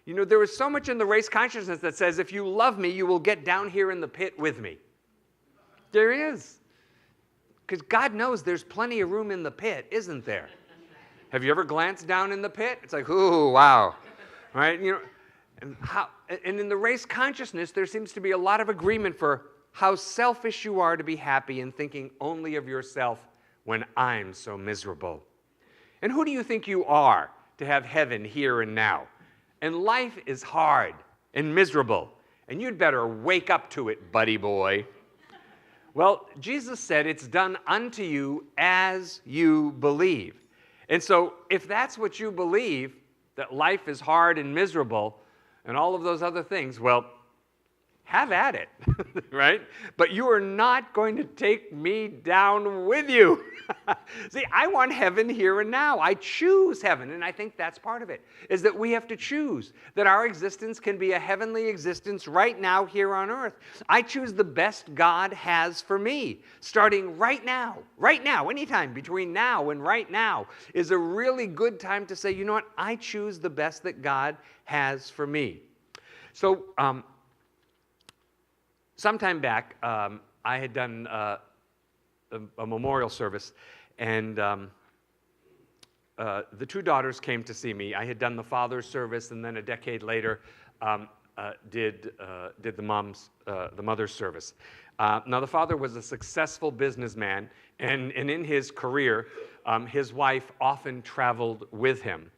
You know, there is so much in the race consciousness that says, if you love me, you will get down here in the pit with me. There is. Because God knows there's plenty of room in the pit, isn't there? Have you ever glanced down in the pit? It's like, ooh, wow. Right? You know, and in the race consciousness, there seems to be a lot of agreement for how selfish you are to be happy and thinking only of yourself when I'm so miserable. And who do you think you are to have heaven here and now? And life is hard and miserable, and you'd better wake up to it, buddy boy. Well, Jesus said, it's done unto you as you believe. And so if that's what you believe, that life is hard and miserable and all of those other things, well, have at it, right? But you are not going to take me down with you. See, I want heaven here and now. I choose heaven, and I think that's part of it, is that we have to choose that our existence can be a heavenly existence right now here on earth. I choose the best God has for me, starting right now, anytime between now and right now is a really good time to say, you know what, I choose the best that God has for me. So, sometime back, I had done a memorial service, and the two daughters came to see me. I had done the father's service, and then a decade later did the mother's service. Now, the father was a successful businessman, and in his career, his wife often traveled with him.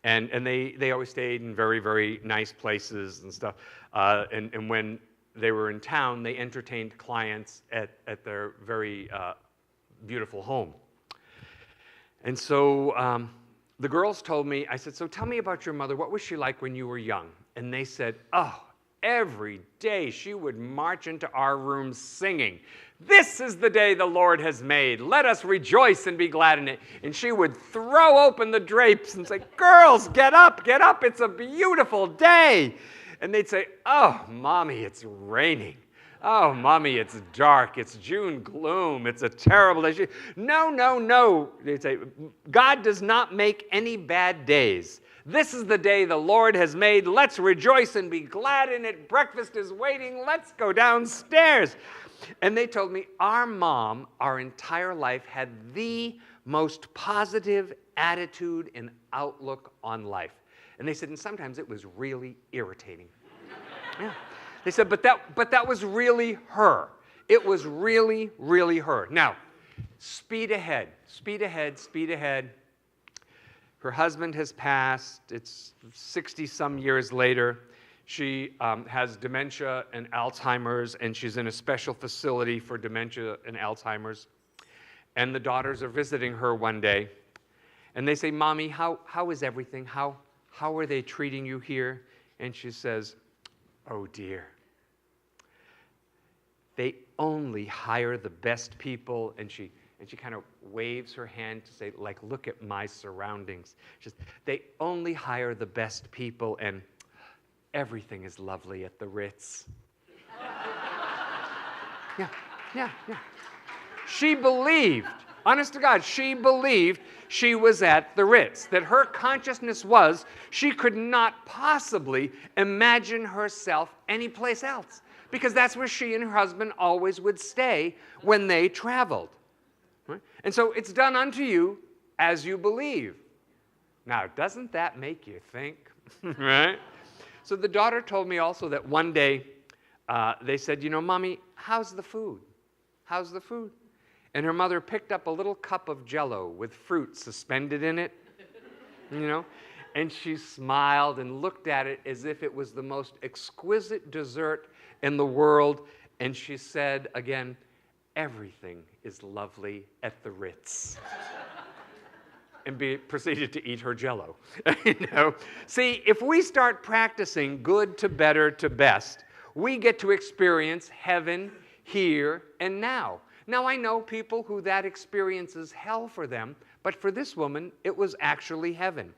And they always stayed in very, very nice places and stuff. And when they were in town, they entertained clients at their very beautiful home. And so the girls told me, I said, so tell me about your mother. What was she like when you were young? And they said, oh, every day she would march into our room singing, this is the day the Lord has made. Let us rejoice and be glad in it. And she would throw open the drapes and say, girls, get up, it's a beautiful day. And they'd say, oh, Mommy, it's raining. Oh, Mommy, it's dark. It's June gloom. It's a terrible day. No. They'd say, God does not make any bad days. This is the day the Lord has made. Let's rejoice and be glad in it. Breakfast is waiting. Let's go downstairs. And they told me our mom, our entire life, had the most positive attitude and outlook on life. And they said, and sometimes it was really irritating. Yeah. They said, but that was really her. It was really, really her. Now, speed ahead. Her husband has passed. It's 60-some years later. She has dementia and Alzheimer's, and she's in a special facility for dementia and Alzheimer's. And the daughters are visiting her one day, and they say, Mommy, how is everything? How are they treating you here? And she says, oh dear, they only hire the best people. And she kind of waves her hand to say, like, look at my surroundings. She says, they only hire the best people, and everything is lovely at the Ritz. Yeah. She believed, honest to God, she believed she was at the Ritz, that her consciousness was she could not possibly imagine herself anyplace else, because that's where she and her husband always would stay when they traveled. Right? And so it's done unto you as you believe. Now, doesn't that make you think? Right? So the daughter told me also that one day they said, you know, Mommy, how's the food? How's the food? And her mother picked up a little cup of Jell-O with fruit suspended in it, you know, and she smiled and looked at it as if it was the most exquisite dessert in the world. And she said again, everything is lovely at the Ritz. And proceeded to eat her Jell-O. You know? See, if we start practicing good to better to best, we get to experience heaven here and now. Now, I know people who that experience is hell for them, but for this woman, it was actually heaven.